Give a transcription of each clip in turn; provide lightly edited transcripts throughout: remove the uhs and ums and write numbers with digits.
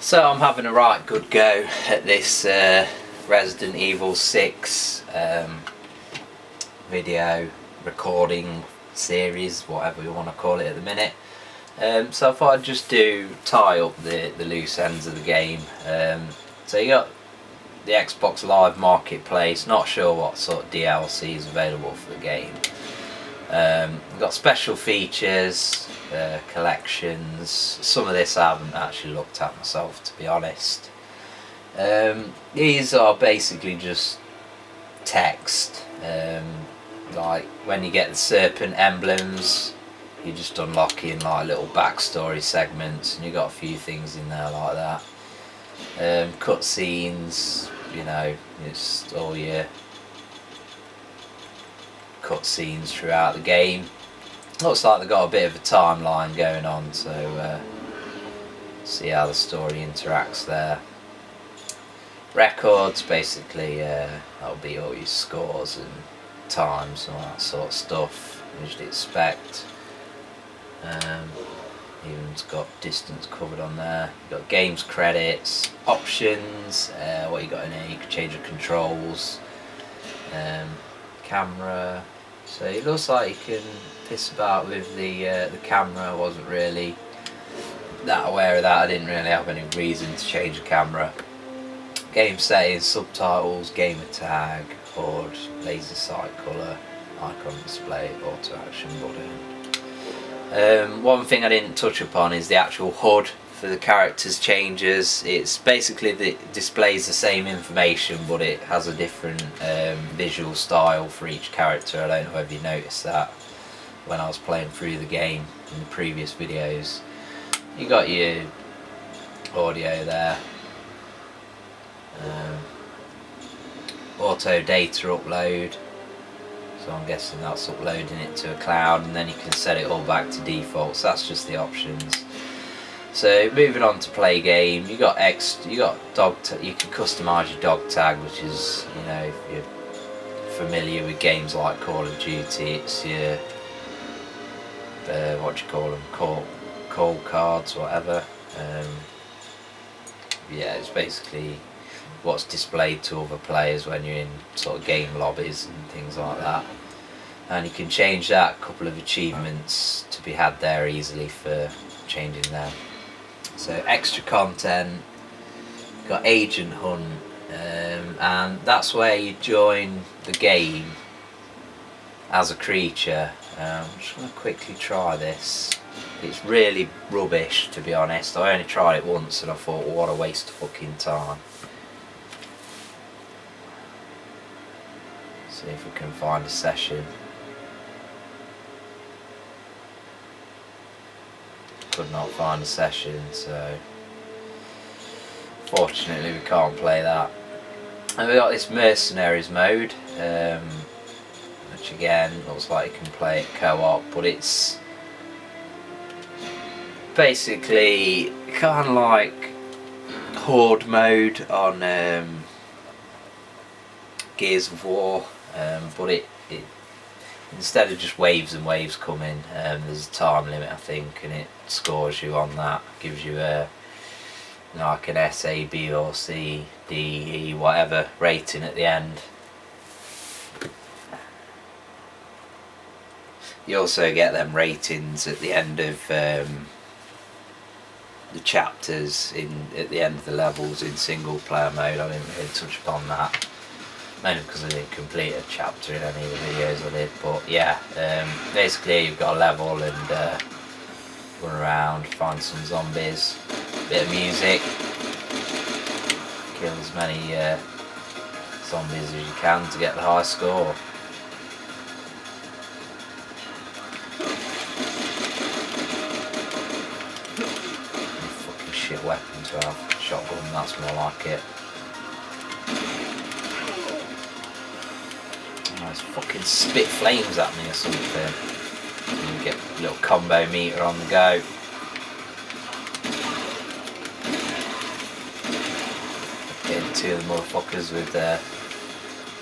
So I'm having a right good go at this Resident Evil 6 video recording series, whatever you want to call it at the minute. So I thought I'd just tie up the loose ends of the game. So you got the Xbox Live Marketplace, not sure what sort of DLC is available for the game. We've got special features, collections. Some of this I haven't actually looked at myself, to be honest. These are basically just text. Like when you get the serpent emblems, you're just unlocking like little backstory segments, and you got a few things in there like that. Cutscenes, you know, it's all your cutscenes throughout the game. Looks like they've got a bit of a timeline going on, so see how the story interacts there. Records, basically, that'll be all your scores and times and all that sort of stuff you usually expect. Even's got distance covered on there. You've got games credits, options, what you got in here, you can change the controls, camera. So it looks like you can piss about with the camera. I wasn't really that aware of that. I didn't really have any reason to change the camera. Game settings, subtitles, gamer tag, HUD, laser sight colour, icon display, auto action button. One thing I didn't touch upon is the actual HUD for the characters changes. It's basically displays the same information, but it has a different visual style for each character. I don't know if you noticed that when I was playing through the game in the previous videos. You got your audio there, auto data upload, so I'm guessing that's uploading it to a cloud, and then you can set it all back to default. So that's just the options. So moving on to play game, you got dog. You can customise your dog tag, which is, you know, if you're familiar with games like Call of Duty, it's your what do you call them? Call cards, whatever. Yeah, it's basically what's displayed to other players when you're in sort of game lobbies and things like that. And you can change that. A couple of achievements to be had there easily for changing them. So extra content, got Agent Hunt, and that's where you join the game as a creature. I'm just going to quickly try this. It's really rubbish, to be honest. I only tried it once and I thought, well, what a waste of fucking time. See if we can find a session. Could not find a session, so fortunately we can't play that. And we got this mercenaries mode, which again looks like you can play it co-op, but it's basically kind of like horde mode on Gears of War, but it instead of just waves and waves coming, there's a time limit, I think, and it scores you on that. Gives you a, you know, like an S, A, B or C, D, E, whatever rating at the end. You also get them ratings at the end of the chapters, at the end of the levels in single player mode. I didn't really touch upon that, mainly because I didn't complete a chapter in any of the videos I did. But yeah, basically you've got a level and run around, find some zombies, bit of music, kill as many zombies as you can to get the high score. Fucking shit weapon to have. Shotgun, that's more like it. It's fucking spit flames at me or something. And you get a little combo meter on the go. Getting two of the motherfuckers with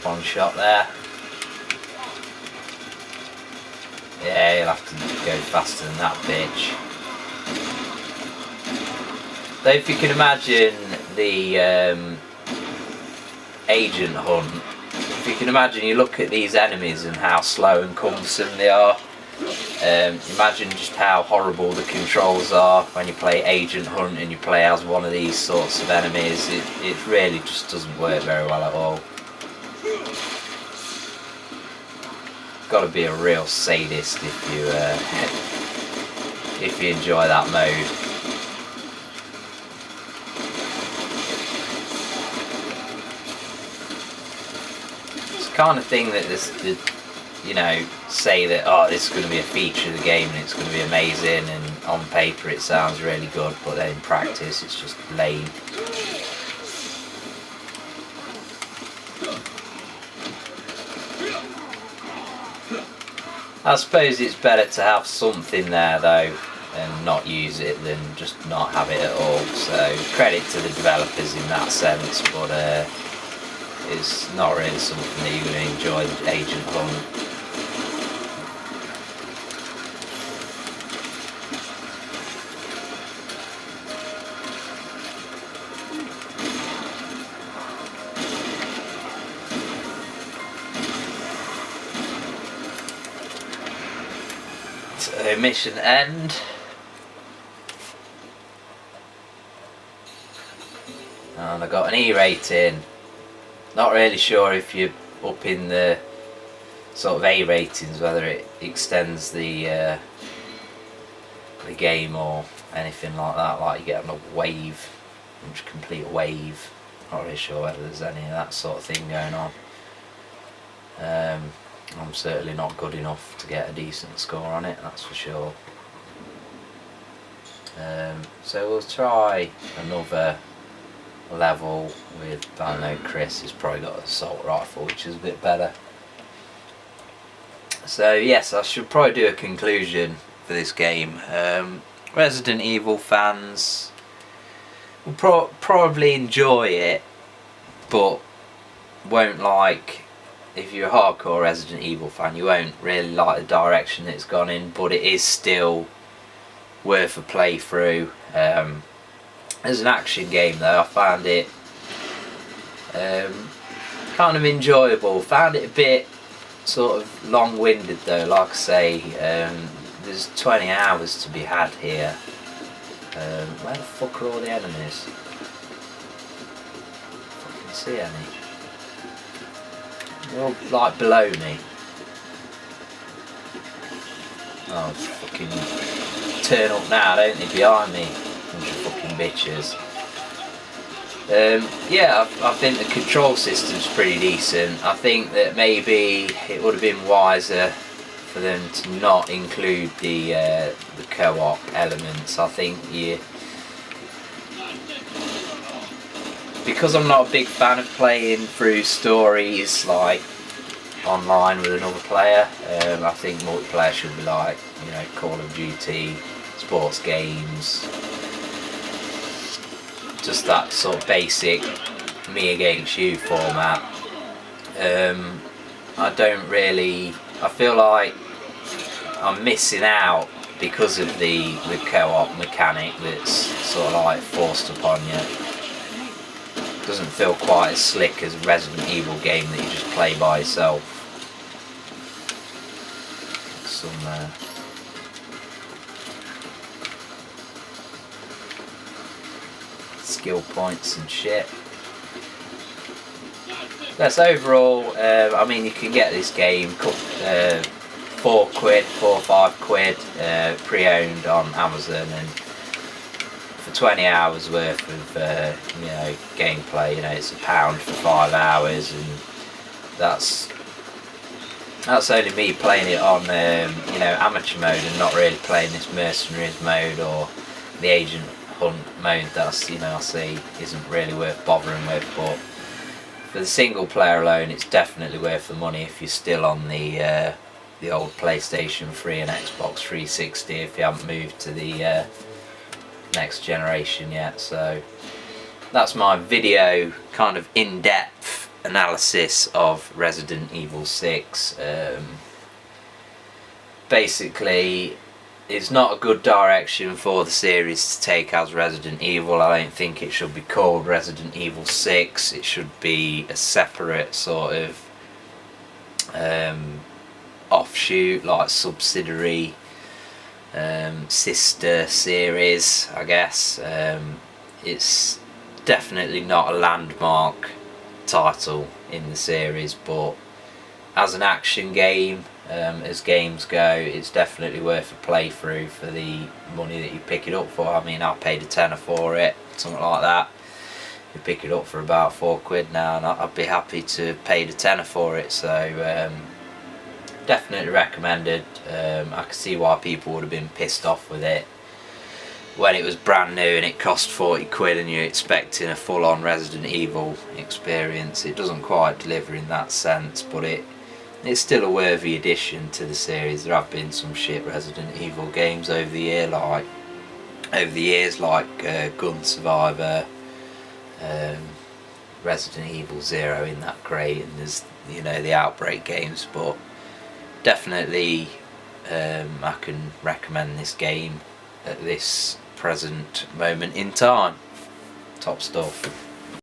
one shot there. Yeah, you'll have to go faster than that bitch. So if you can imagine the agent hunt, if you can imagine, you look at these enemies and how slow and cumbersome they are. Imagine just how horrible the controls are when you play agent hunt and you play as one of these sorts of enemies. It really just doesn't work very well at all. Got to be a real sadist if you enjoy that mode. It's the kind of thing that say that, oh, this is going to be a feature of the game and it's going to be amazing, and on paper it sounds really good, but then in practice it's just lame. I suppose it's better to have something there though and not use it than just not have it at all, so credit to the developers in that sense, but it's not really something that you're going to enjoy, the agent hunt. So mission end. And I got an E rating. Not really sure if you're up in the sort of A ratings, whether it extends the game or anything like that, like you get on a wave, just complete a wave. Not really sure whether there's any of that sort of thing going on. I'm certainly not good enough to get a decent score on it, that's for sure. So we'll try another level with, I don't know, Chris has probably got an assault rifle, which is a bit better. So yes, I should probably do a conclusion for this game. Resident Evil fans will probably enjoy it, but won't like. If you're a hardcore Resident Evil fan, you won't really like the direction that it's gone in, but it is still worth a playthrough. As an action game though, I found it kind of enjoyable. Found it a bit sort of long-winded though, like I say. There's 20 hours to be had here. Where the fuck are all the enemies? I can't see any. They're all like below me. Oh, fucking turn up now, don't they, behind me? Bunch of fucking bitches. Yeah, I think the control system's pretty decent. I think that maybe it would have been wiser for them to not include the co-op elements. I think because I'm not a big fan of playing through stories like online with another player, I think multiplayer should be like, you know, Call of Duty, sports games, just that sort of basic me against you format. I feel like I'm missing out because of the co-op mechanic that's sort of like forced upon you. Doesn't feel quite as slick as a Resident Evil game that you just play by yourself. Some skill points and shit. That's overall, I mean, you can get this game £4, £4 or £5 pre-owned on Amazon, and for 20 hours worth of you know, gameplay, you know, it's £1 for 5 hours, and that's only me playing it on you know, amateur mode and not really playing this mercenaries mode or the agent hunt mode. That's, you know, I see isn't really worth bothering with, but for the single player alone, it's definitely worth the money if you're still on the old PlayStation 3 and Xbox 360, if you haven't moved to the next generation yet. So that's my video, kind of in-depth analysis of Resident Evil 6. Basically, it's not a good direction for the series to take as Resident Evil. I don't think it should be called Resident Evil 6. It should be a separate sort of offshoot, like subsidiary sister series, I guess. It's definitely not a landmark title in the series, but as an action game, as games go, it's definitely worth a playthrough for the money that you pick it up for. I mean, I paid a tenner for it, something like that. You pick it up for about £4 now, and I'd be happy to pay the tenner for it. So definitely recommended. I can see why people would have been pissed off with it when it was brand new and it cost £40 and you're expecting a full-on Resident Evil experience. It doesn't quite deliver in that sense, but it's still a worthy addition to the series. There have been some shit Resident Evil games over the years, like Gun Survivor, Resident Evil 0 in that great, and there's the Outbreak games, but definitely I can recommend this game at this present moment in time. Top stuff.